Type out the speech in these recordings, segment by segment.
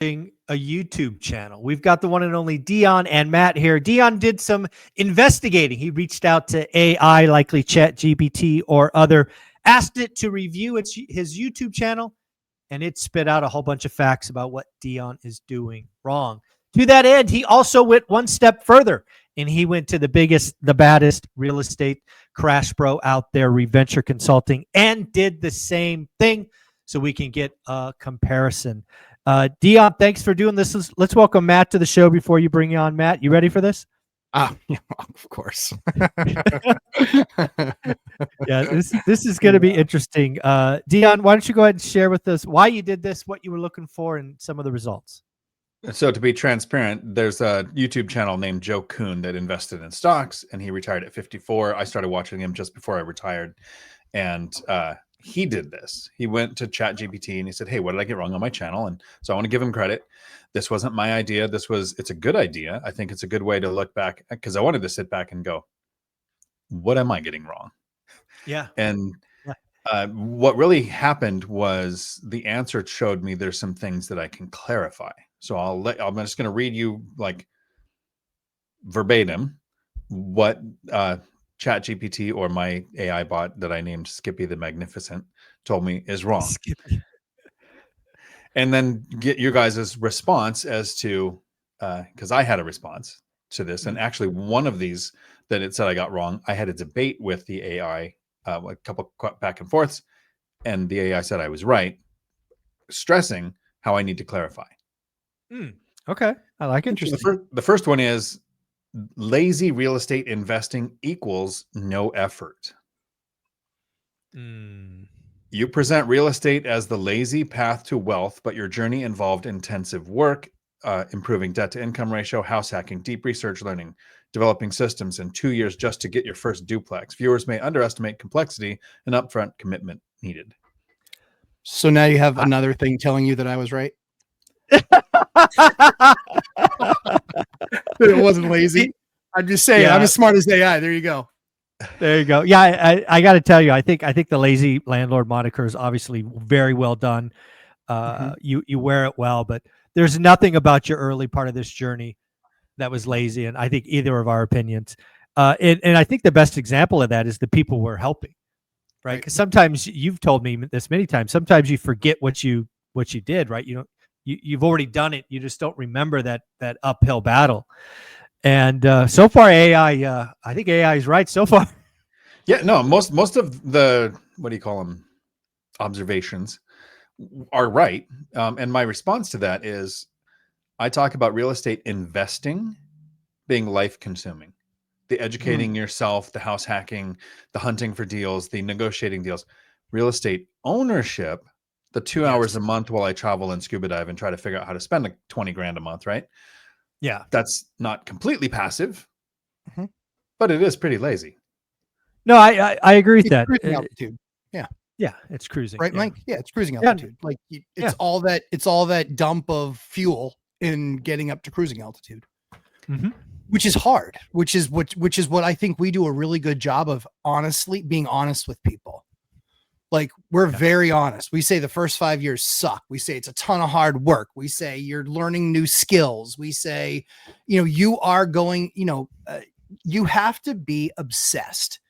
a YouTube channel. We've got the one and only Dion and Matt here. Dion did some investigating. He reached out to AI, likely ChatGPT or other, asked it to review his YouTube channel, and it spit out a whole bunch of facts about what Dion is doing wrong. To that end, he also went one step further, and he went to the biggest, the baddest real estate crash bro out there, Reventure Consulting, and did the same thing so we can get a comparison. Dion, thanks for doing this. Let's welcome Matt to the show before you bring you on. Matt, you ready for this? Yeah, of course. Yeah, this is going to be interesting. Dion, why don't you go ahead and share with us why you did this, what you were looking for, and some of the results. So to be transparent, there's a YouTube channel named Joe Coon that invested in stocks, and he retired at 54. I started watching him just before I retired, and he did this. He went to ChatGPT and he said, "Hey, what did I get wrong on my channel?" And so I want to give him credit. This wasn't my idea. It's a good idea. I think it's a good way to look back, because I wanted to sit back and go, what am I getting wrong? Yeah. And what really happened was the answer showed me there's some things that I can clarify. So I'm just going to read you like verbatim what ChatGPT or my AI bot that I named Skippy the Magnificent told me is wrong. Skippy. And then get your guys' response as to, because I had a response to this. And actually one of these that it said I got wrong, I had a debate with the AI, a couple back and forths, and the AI said I was right, stressing how I need to clarify. Okay, I like it. Interesting. The first one is lazy real estate investing equals no effort. You present real estate as the lazy path to wealth, but your journey involved intensive work, improving debt to income ratio, house hacking, deep research learning, developing systems in 2 years just to get your first duplex. Viewers may underestimate complexity and upfront commitment needed. So now you have another thing telling you that I was right. It wasn't lazy. I'm just saying, I'm as smart as AI. There you go. There you go. Yeah, I got to tell you, I think the lazy landlord moniker is obviously very well done. You wear it well, but there's nothing about your early part of this journey that was lazy, and I think either of our opinions. And I think the best example of that is the people we're helping, right? Because sometimes you've told me this many times. Sometimes you forget what you did, right? You've already done it. You just don't remember that uphill battle. And so far, AI, I think AI is right so far. Yeah, no, most of the, what do you call them, observations are right. And my response to that is I talk about real estate investing being life consuming, the educating yourself, the house hacking, the hunting for deals, the negotiating deals. Real estate ownership, the 2 hours a month while I travel and scuba dive and try to figure out how to spend like 20 grand a month, right? Yeah. That's not completely passive, but it is pretty lazy. No, I agree with that. Cruising altitude. Yeah. Yeah, it's cruising. Right, Mike? Yeah, it's cruising altitude. Like it's all that dump of fuel in getting up to cruising altitude. Which is hard, which is what I think we do a really good job of, honestly being honest with people. Like, we're very honest. We say the first 5 years suck. We say it's a ton of hard work. We say you're learning new skills. We say, you are going, you have to be obsessed.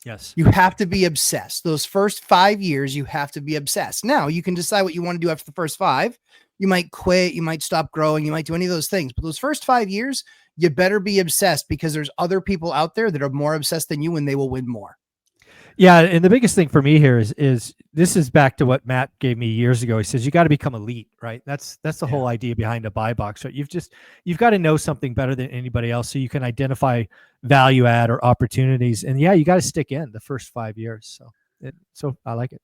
Yes. You have to be obsessed. Those first 5 years, you have to be obsessed. Now you can decide what you want to do after the first 5. You might quit. You might stop growing. You might do any of those things. But those first 5 years, you better be obsessed, because there's other people out there that are more obsessed than you, and they will win more. Yeah. And the biggest thing for me here is this is back to what Matt gave me years ago. He says, you got to become elite, right? That's the whole idea behind a buy box, right? You've got to know something better than anybody else so you can identify value add or opportunities. And you got to stick in the first 5 years. So I like it.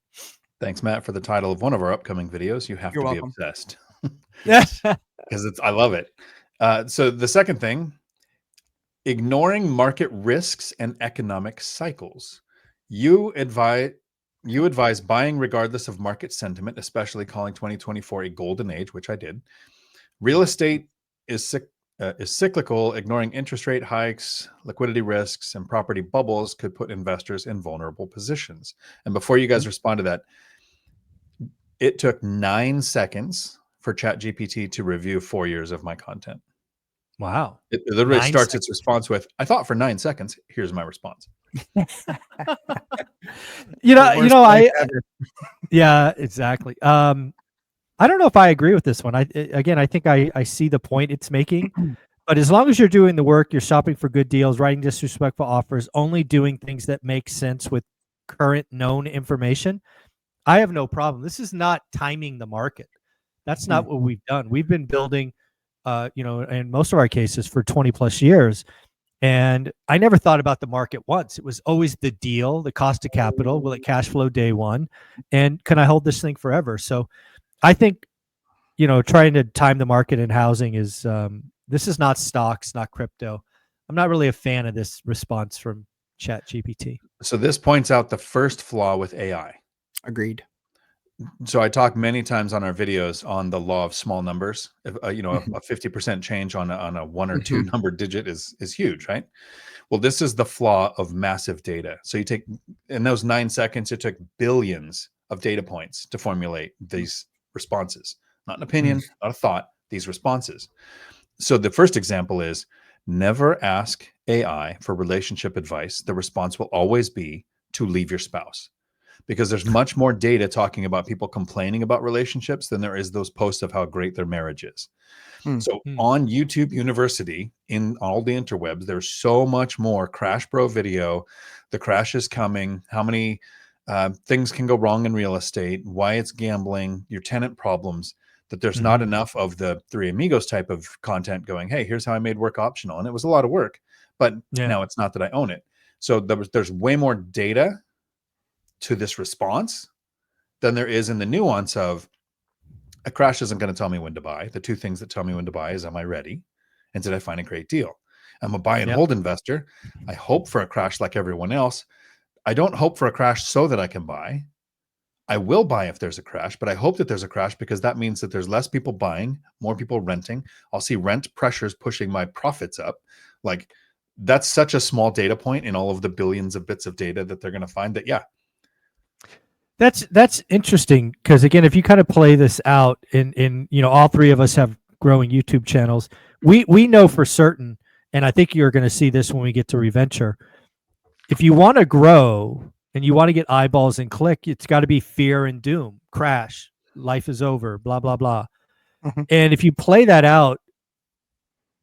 Thanks, Matt, for the title of one of our upcoming videos. You have You're to welcome. be obsessed. Because I love it. So the second thing, ignoring market risks and economic cycles. You advise buying regardless of market sentiment, especially calling 2024 a golden age, which I did. Real estate is cyclical. Ignoring interest rate hikes, liquidity risks, and property bubbles could put investors in vulnerable positions. And before you guys respond to that, it took 9 seconds for ChatGPT to review 4 years of my content. Wow. It literally 9 starts seconds. its response with, I thought for 9 seconds. Here's my response. Yeah, exactly. I don't know if I agree with this one. I think I see the point it's making, but as long as you're doing the work, you're shopping for good deals, writing disrespectful offers, only doing things that make sense with current known information, I have no problem. This is not timing the market. That's not what we've done. We've been building, in most of our cases for 20 plus years. And I never thought about the market once. It was always the deal, the cost of capital. Will it cash flow day one? And can I hold this thing forever? So I think, trying to time the market in housing is, this is not stocks, not crypto. I'm not really a fan of this response from ChatGPT. So this points out the first flaw with AI. Agreed. So I talk many times on our videos on the law of small numbers. If, a 50% change on a one or two number digit is huge, right? Well, this is the flaw of massive data. So you take, in those 9 seconds, it took billions of data points to formulate these responses. Not an opinion, not a thought, these responses. So the first example is never ask AI for relationship advice. The response will always be to leave your spouse. Because there's much more data talking about people complaining about relationships than there is those posts of how great their marriage is. So on YouTube University, in all the interwebs, there's so much more Crash Bro video. The crash is coming. How many things can go wrong in real estate? Why it's gambling? Your tenant problems. That there's not enough of the Three Amigos type of content going, hey, here's how I made work optional. And it was a lot of work, but now it's not that I own it. So there's way more data to this response than there is in the nuance of a crash isn't going to tell me when to buy. The two things that tell me when to buy is, am I ready? And did I find a great deal? I'm a buy and hold investor. I hope for a crash like everyone else. I don't hope for a crash so that I can buy. I will buy if there's a crash, but I hope that there's a crash because that means that there's less people buying, more people renting. I'll see rent pressures pushing my profits up. Like, that's such a small data point in all of the billions of bits of data that they're going to find that, That's interesting because, again, if you kind of play this out in all three of us have growing YouTube channels, we know for certain, and I think you're going to see this when we get to Reventure. If you want to grow and you want to get eyeballs and click, it's got to be fear and doom, crash, life is over, blah, blah, blah. And if you play that out,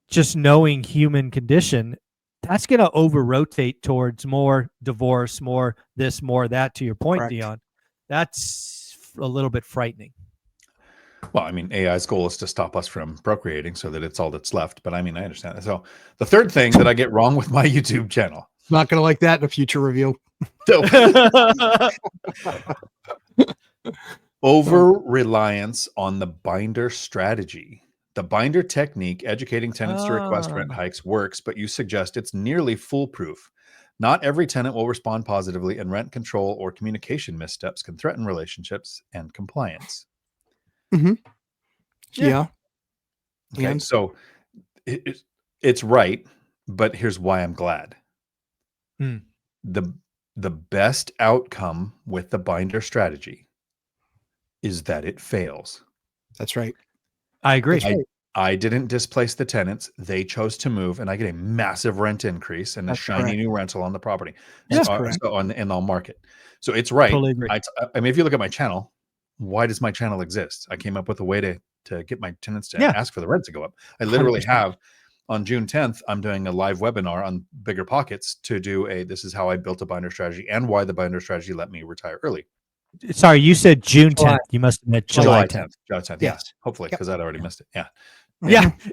just knowing human condition, that's going to over-rotate towards more divorce, more this, more that, to your point, correct, Dion. That's a little bit frightening. Well, I mean, AI's goal is to stop us from procreating so that it's all that's left. But I mean, I understand that. So the third thing that I get wrong with my YouTube channel. Not going to like that in a future review. Over-reliance on the binder strategy. The binder technique, educating tenants to request rent hikes, works, but you suggest it's nearly foolproof. Not every tenant will respond positively, and rent control or communication missteps can threaten relationships and compliance. Yeah. Okay, so it's right, but here's why I'm glad. The best outcome with the binder strategy is that it fails. That's right. I agree. I didn't displace the tenants. They chose to move, and I get a massive rent increase and a shiny new rental on the property. That's correct. So in the market. So it's right. Totally agree. I mean, if you look at my channel, why does my channel exist? I came up with a way to get my tenants to ask for the rent to go up. I literally 100%. Have on June 10th, I'm doing a live webinar on Bigger Pockets to do this is how I built a binder strategy and why the binder strategy let me retire early. Sorry, you said June 10th. You must have meant July 10th. July 10th. Yes. Hopefully, because I'd already missed it. Yeah.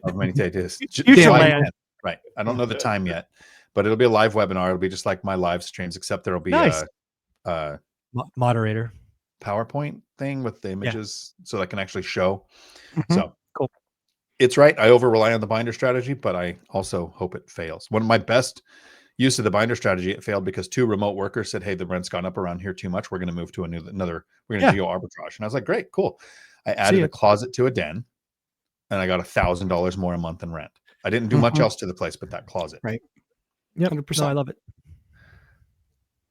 How many days? July 10th. Right. I don't know the time yet, but it'll be a live webinar. It'll be just like my live streams, except there'll be a moderator PowerPoint thing with the images so I can actually show. So cool. It's right. I over rely on the binder strategy, but I also hope it fails. One of my best use of the binder strategy, it failed because 2 remote workers said, hey, the rent's gone up around here too much. We're going to move to another, we're going to geo arbitrage. And I was like, great, cool. I added a closet to a den and I got $1,000 more a month in rent. I didn't do much else to the place but that closet. Right. Yep. 100%. No, I love it.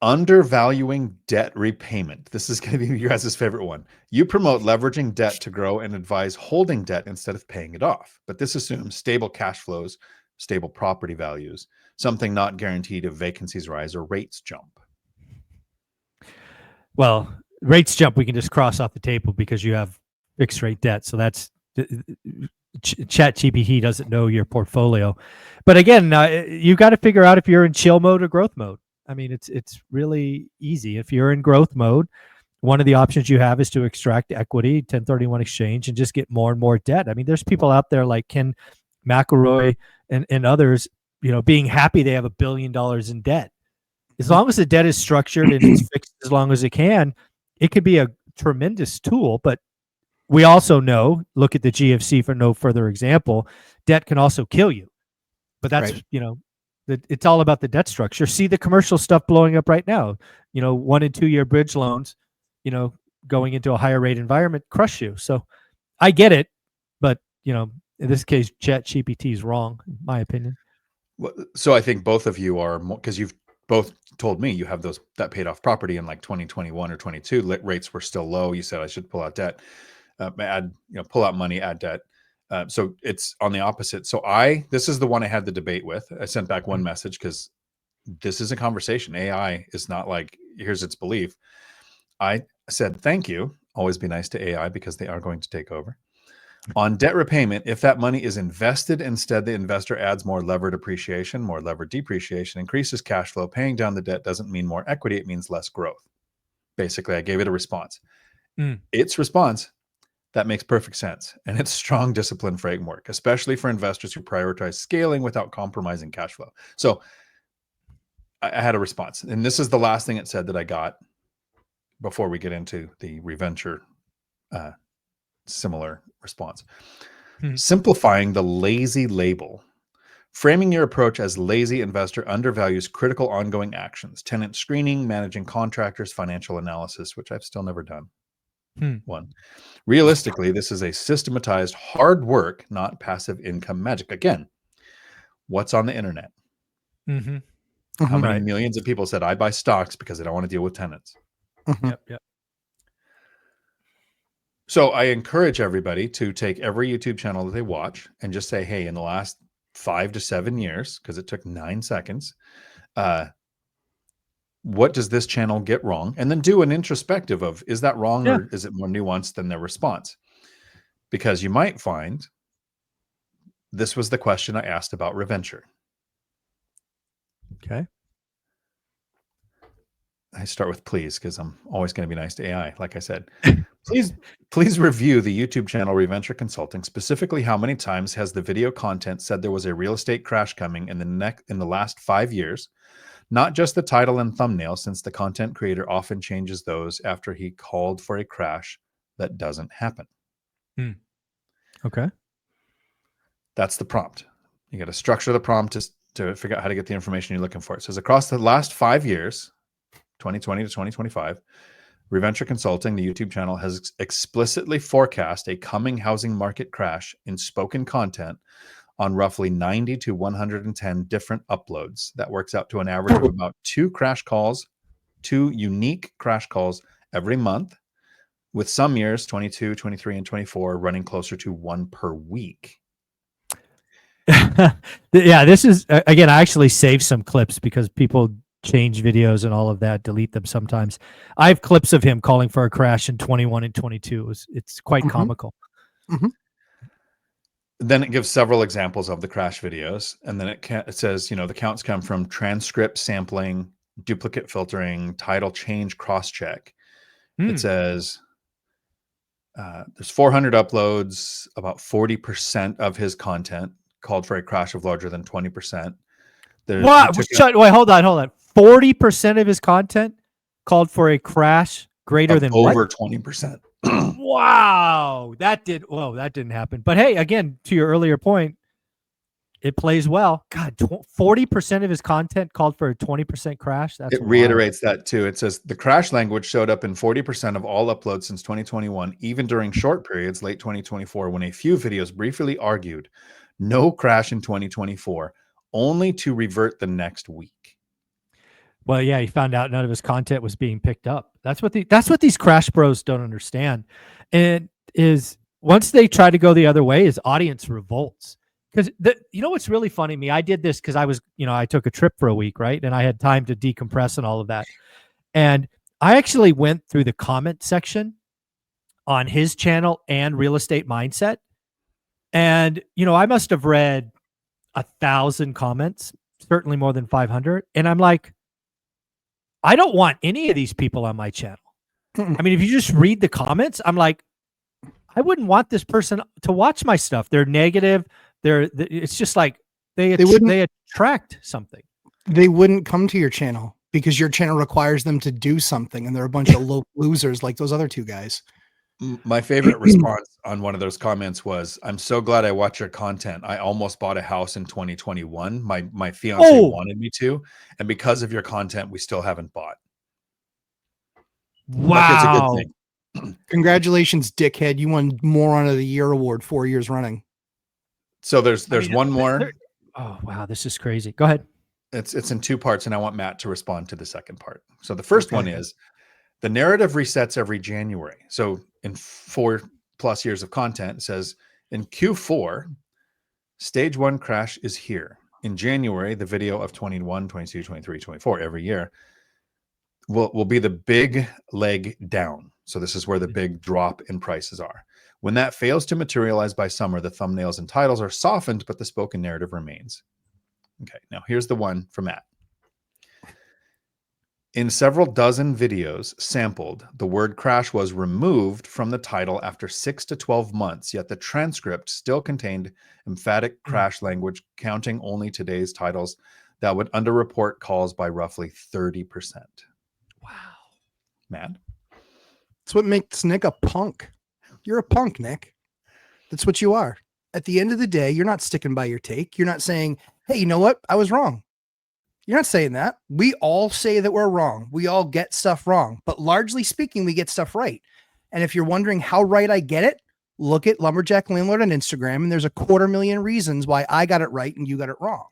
Undervaluing debt repayment. This is going to be you guys' favorite one. You promote leveraging debt to grow and advise holding debt instead of paying it off. But this assumes stable cash flows, stable property values, something not guaranteed if vacancies rise or rates jump. Well, rates jump, we can just cross off the table because you have fixed rate debt. So that's ChatGPT doesn't know your portfolio. But again, you got to figure out if you're in chill mode or growth mode. I mean, it's really easy. If you're in growth mode, one of the options you have is to extract equity, 1031 exchange, and just get more and more debt. I mean, there's people out there like Ken McElroy and others, being happy they have $1 billion in debt. As long as the debt is structured and it's fixed as long as it can, it could be a tremendous tool. But we also know, look at the GFC for no further example, debt can also kill you. But that's, Right. It's all about the debt structure. See the commercial stuff blowing up right now. 1 and 2 year bridge loans, going into a higher rate environment crush you. So I get it, but in this case, ChatGPT is wrong, in my opinion. Well, so I think both of you are, because you've both told me you have that paid off property in like 2021 or 22. Rates were still low. You said I should pull out debt, pull out money, add debt. So it's on the opposite. So this is the one I had the debate with. I sent back one message because this is a conversation. AI is not like, here's its belief. I said, thank you. Always be nice to AI because they are going to take over. On debt repayment, if that money is invested, instead the investor adds more levered appreciation, more levered depreciation, increases cash flow. Paying down the debt doesn't mean more equity. It means less growth. Basically, I gave it a response. Its response, that makes perfect sense. And it's strong discipline framework, especially for investors who prioritize scaling without compromising cash flow. So I had a response. And this is the last thing it said that I got before we get into the Reventure similar response. Simplifying the lazy label. Framing your approach as lazy investor undervalues critical ongoing actions, tenant screening, managing contractors, financial analysis, which I've still never done. One. Realistically, this is a systematized hard work, not passive income magic. Again, what's on the internet? How many millions of people said, I buy stocks because I don't want to deal with tenants? Yep. So I encourage everybody to take every YouTube channel that they watch and just say, hey, in the last 5 to 7 years, because it took 9 seconds, what does this channel get wrong? And then do an introspective of, is that wrong or is it more nuanced than their response? Because you might find this was the question I asked about Reventure. Okay. I start with please, because I'm always going to be nice to AI. Like I said, please review the YouTube channel Reventure Consulting. Specifically, how many times has the video content said there was a real estate crash coming in the last 5 years? Not just the title and thumbnail, since the content creator often changes those after he called for a crash that doesn't happen. Okay. That's the prompt. You got to structure the prompt to figure out how to get the information you're looking for. It says across the last 5 years, 2020 to 2025, Reventure Consulting, the YouTube channel, has explicitly forecast a coming housing market crash in spoken content on roughly 90 to 110 different uploads. That works out to an average of about 2 unique crash calls every month, with some years, 22, 23, and 24, running closer to 1 per week. Yeah, this is, again, I actually saved some clips because people change videos and all of that, delete them sometimes. I have clips of him calling for a crash in 21 and 22. It's quite comical. Then it gives several examples of the crash videos. And then it says, the counts come from transcript sampling, duplicate filtering, title change, cross-check. It says there's 400 uploads, about 40% of his content called for a crash of larger than 20%. What? Wait, hold on. 40% of his content called for a crash greater than over what? 20%. Wow, that didn't happen. But hey, again, to your earlier point, it plays well. God, 40% of his content called for a 20% crash. That's it reiterates that too. It says the crash language showed up in 40% of all uploads since 2021, even during short periods, late 2024, when a few videos briefly argued no crash in 2024, only to revert the next week. Well, yeah, he found out none of his content was being picked up. That's what these crash bros don't understand. And is once they try to go the other way, his audience revolts. Because you know what's really funny to me? I did this because I took a trip for a week, right? And I had time to decompress and all of that. And I actually went through the comment section on his channel and Real Estate Mindset. And, I must have read 1,000 comments, certainly more than 500. And I'm like, I don't want any of these people on my channel. I mean, if you just read the comments, I'm like, I wouldn't want this person to watch my stuff. They're negative. It's just like they attract something. They wouldn't come to your channel because your channel requires them to do something, and they're a bunch of low losers like those other two guys. My favorite response on one of those comments was, "I'm so glad I watch your content. I almost bought a house in 2021. My fiance wanted me to, and because of your content, we still haven't bought." Wow. Like, it's a good thing. Congratulations, dickhead. You won Moron of the Year award 4 years running. So there's one more. Oh, wow. This is crazy. Go ahead. It's in two parts, and I want Matt to respond to the second part. So the first one is, the narrative resets every January. So in 4+ years of content, it says in Q4, stage 1 crash is here. In January, the video of 21, 22, 23, 24 every year will be the big leg down. So this is where the big drop in prices are. When that fails to materialize by summer, the thumbnails and titles are softened, but the spoken narrative remains. Okay, now here's the one from Matt. In several dozen videos sampled, the word crash was removed from the title after 6 to 12 months, yet the transcript still contained emphatic crash language, counting only today's titles that would underreport calls by roughly 30%. Wow. Matt? That's what makes Nick a punk. You're a punk, Nick. That's what you are. At the end of the day, you're not sticking by your take. You're not saying, hey, you know what? I was wrong. You're not saying that. We all say that we're wrong. We all get stuff wrong, but largely speaking, we get stuff right. And if you're wondering how right I get it, look at Lumberjack Landlord on Instagram, and there's 250,000 reasons why I got it right and you got it wrong.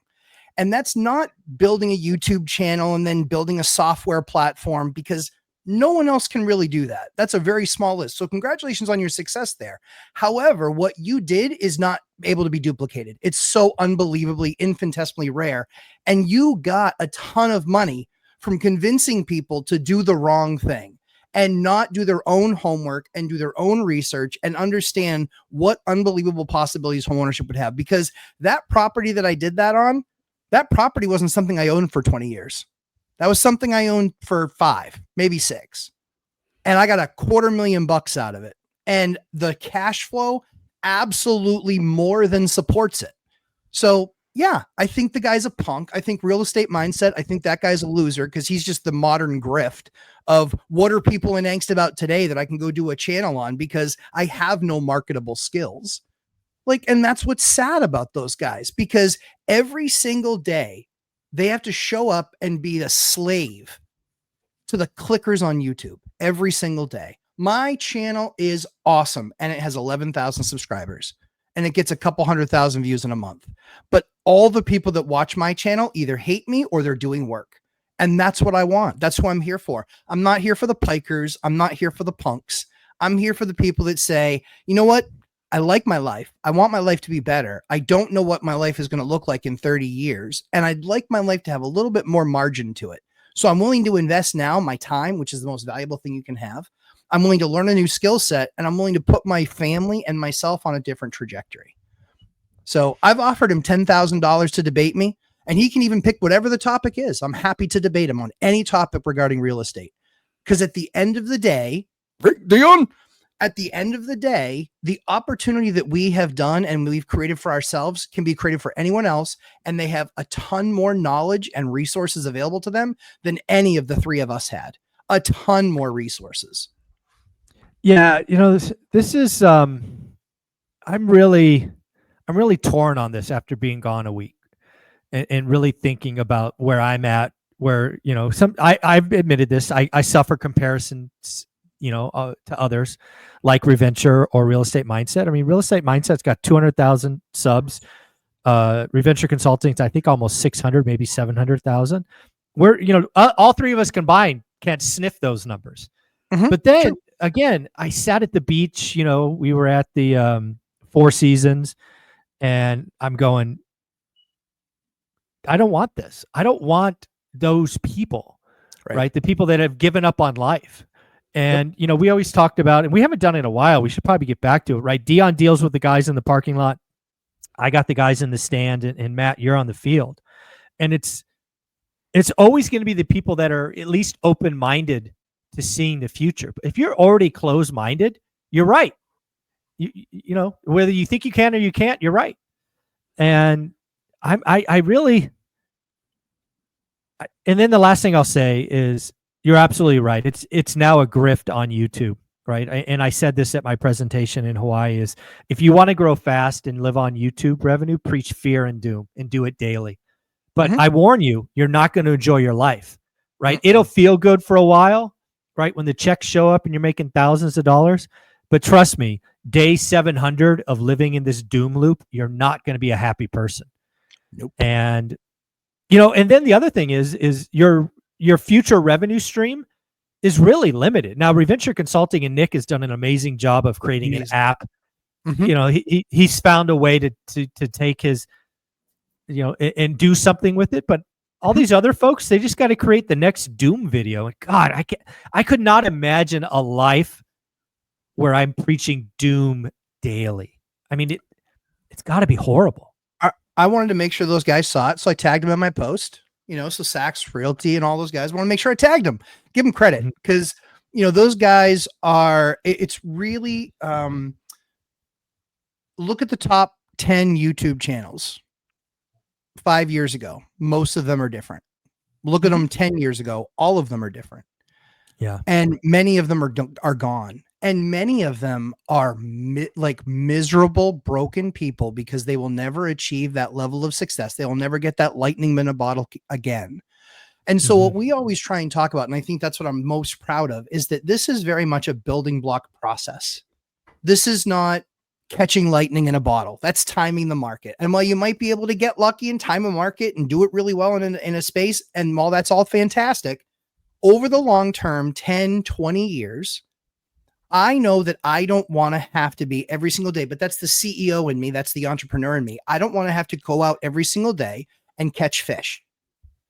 And that's not building a YouTube channel and then building a software platform, because no one else can really do that. That's a very small list. So congratulations on your success there. However, what you did is not able to be duplicated. It's so unbelievably infinitesimally rare. And you got a ton of money from convincing people to do the wrong thing and not do their own homework and do their own research and understand what unbelievable possibilities homeownership would have. Because that property that I did that on, that property wasn't something I owned for 20 years. That was something I owned for 5, maybe 6. And I got $250,000 out of it. And the cash flow absolutely more than supports it. So yeah, I think the guy's a punk. I think Real Estate Mindset, I think that guy's a loser because he's just the modern grift of what are people in angst about today that I can go do a channel on because I have no marketable skills. And that's what's sad about those guys, because every single day they have to show up and be a slave to the clickers on YouTube every single day. My channel is awesome and it has 11,000 subscribers and it gets a couple 100,000 views in a month. But all the people that watch my channel either hate me or they're doing work. And that's what I want. That's who I'm here for. I'm not here for the pikers. I'm not here for the punks. I'm here for the people that say, you know what? I like my life. I want my life to be better. I don't know what my life is going to look like in 30 years. And I'd like my life to have a little bit more margin to it. So I'm willing to invest now my time, which is the most valuable thing you can have. I'm willing to learn a new skill set, and I'm willing to put my family and myself on a different trajectory. So I've offered him $10,000 to debate me, and he can even pick whatever the topic is. I'm happy to debate him on any topic regarding real estate. Because at the end of the day, Dion, at the end of the day, the opportunity that we have done and we've created for ourselves can be created for anyone else. And they have a ton more knowledge and resources available to them than any of the three of us had. A ton more resources. Yeah. This is, I'm really torn on this after being gone a week and really thinking about where I'm at, where, I've admitted this. I suffer comparisons, to others like Reventure or Real Estate Mindset. I mean, Real Estate Mindset's got 200,000 subs. Reventure Consulting's, I think, almost 600, maybe 700,000. we're, all three of us combined can't sniff those numbers. But then again, I sat at the beach, we were at the Four Seasons, and I'm going, I don't want this. I don't want those people, right? The people that have given up on life. And, we always talked about, and we haven't done it in a while. We should probably get back to it, right? Dion deals with the guys in the parking lot. I got the guys in the stand, and Matt, you're on the field. And it's always going to be the people that are at least open-minded to seeing the future. But if you're already closed-minded, you're right. You whether you think you can or you can't, you're right. And I really, and then the last thing I'll say is you're absolutely right. It's now a grift on YouTube, right? And I said this at my presentation in Hawaii is if you want to grow fast and live on YouTube revenue, preach fear and doom and do it daily. But I warn you, you're not going to enjoy your life, right? It'll feel good for a while, right? When the checks show up and you're making thousands of dollars. But trust me, day 700 of living in this doom loop, you're not going to be a happy person. Nope. And, and then the other thing is your future revenue stream is really limited. Now, Reventure Consulting and Nick has done an amazing job of creating an app. He's found a way to take his, and do something with it. But all these other folks, they just got to create the next doom video. And God, I could not imagine a life where I'm preaching doom daily. I mean, it's got to be horrible. I wanted to make sure those guys saw it, so I tagged them in my post. So Saks Realty and all those guys. I want to make sure I tagged them, give them credit, because those guys are. It's really look at the top 10 YouTube channels 5 years ago. Most of them are different. Look at them 10 years ago. All of them are different. Yeah, and many of them are gone. And many of them are miserable, broken people because they will never achieve that level of success. They will never get that lightning in a bottle again. And so what we always try and talk about, and I think that's what I'm most proud of, is that this is very much a building block process. This is not catching lightning in a bottle. That's timing the market. And while you might be able to get lucky and time a market and do it really well in a space, and while that's all fantastic, over the long term, 10, 20 years, I know that I don't want to have to be every single day, but that's the CEO in me. That's the entrepreneur in me. I don't want to have to go out every single day and catch fish.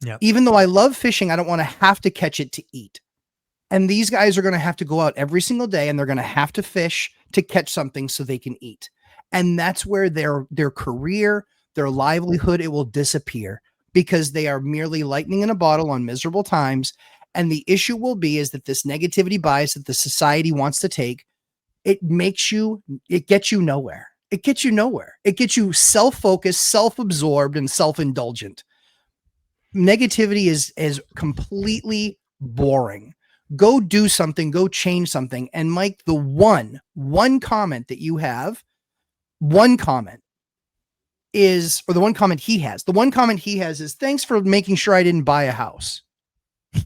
Yeah. Even though I love fishing, I don't want to have to catch it to eat. And these guys are going to have to go out every single day, and they're going to have to fish to catch something so they can eat. And that's where their career, their livelihood, it will disappear because they are merely lightning in a bottle on miserable times. And the issue will be is that this negativity bias that the society wants to take, it gets you nowhere. It gets you nowhere. It gets you self-focused, self-absorbed, and self-indulgent. Negativity is completely boring. Go do something, go change something. And Mike, the one comment that you have, one comment is, or the one comment he has is, thanks for making sure I didn't buy a house.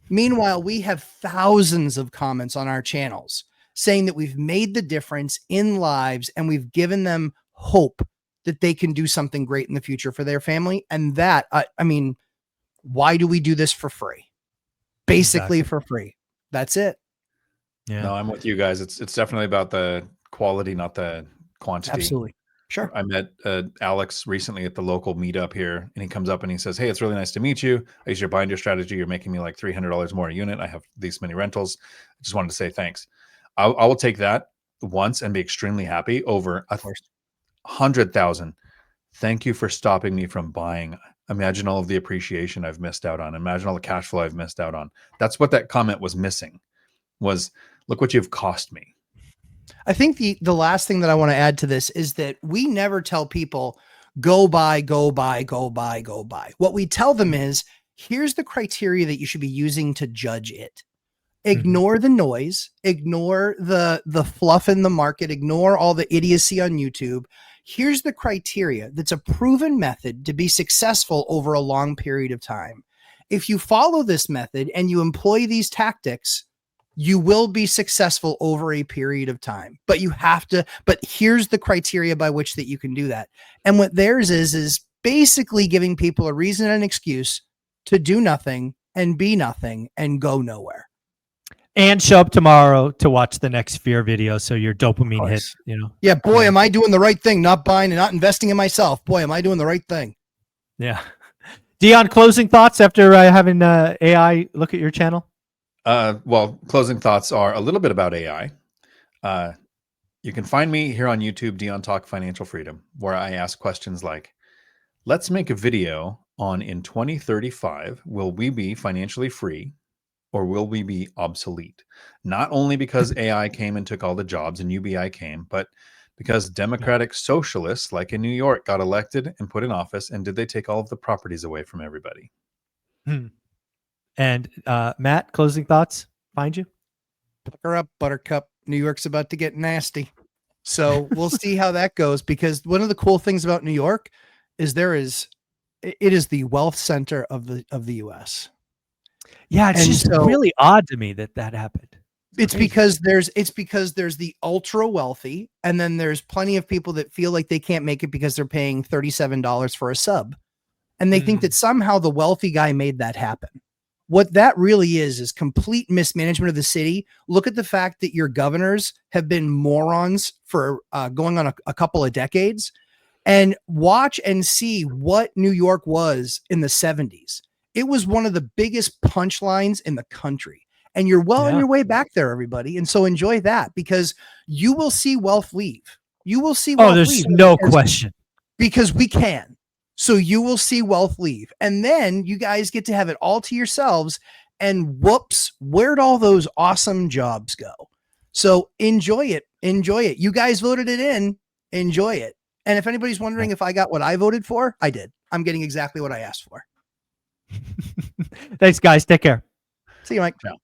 Meanwhile, we have thousands of comments on our channels saying that we've made the difference in lives and we've given them hope that they can do something great in the future for their family. And that, I mean, why do we do this for free? Basically for free. That's it. Yeah. No, I'm with you guys. It's definitely about the quality, not the quantity. Absolutely. Sure. I met Alex recently at the local meetup here, and he comes up and he says, "Hey, it's really nice to meet you. I use your binder strategy. You're making me like $300 more a unit. I have these many rentals. I just wanted to say thanks." I will take that once and be extremely happy over 100,000. Thank you for stopping me from buying. Imagine all of the appreciation I've missed out on. Imagine all the cash flow I've missed out on. That's what that comment was missing, was look what you've cost me. I think the last thing that I want to add to this is that we never tell people go buy, go buy, go buy, go buy. What we tell them is, here's the criteria that you should be using to judge it. Ignore the noise, ignore the fluff in the market, ignore all the idiocy on YouTube. Here's the criteria that's a proven method to be successful over a long period of time. If you follow this method and you employ these tactics, you will be successful over a period of time, but here's the criteria by which that you can do that. And what theirs is basically giving people a reason and an excuse to do nothing and be nothing and go nowhere. And show up tomorrow to watch the next Fear video, so your dopamine hit. Yeah, boy, Yeah. am I doing the right thing? Not buying and not investing in myself. Boy, am I doing the right thing? Yeah. Dion, closing thoughts after having AI look at your channel? Well, closing thoughts are a little bit about AI. You can find me here on YouTube, Dion Talk Financial Freedom, where I ask questions like, let's make a video on in 2035, will we be financially free or will we be obsolete? Not only because AI came and took all the jobs and UBI came, but because democratic socialists like in New York got elected and put in office, and did they take all of the properties away from everybody? And Matt, closing thoughts? Find you? Pucker up, Buttercup. New York's about to get nasty. So we'll see how that goes, because one of the cool things about New York is it is the wealth center of the US. Yeah, it's just really odd to me that happened. It's because there's the ultra wealthy, and then there's plenty of people that feel like they can't make it because they're paying $37 for a sub. And they think that somehow the wealthy guy made that happen. What that really is complete mismanagement of the city. Look at the fact that your governors have been morons for going on a couple of decades, and watch and see what New York was in the 70s. It was one of the biggest punchlines in the country. And you're well on your way back there, everybody. And so enjoy that, because you will see wealth leave. You will see wealth leave. There's no question. Because we can. So you will see wealth leave. And then you guys get to have it all to yourselves. And whoops, where'd all those awesome jobs go? So enjoy it. Enjoy it. You guys voted it in. Enjoy it. And if anybody's wondering if I got what I voted for, I did. I'm getting exactly what I asked for. Thanks, guys. Take care. See you, Mike. Ciao.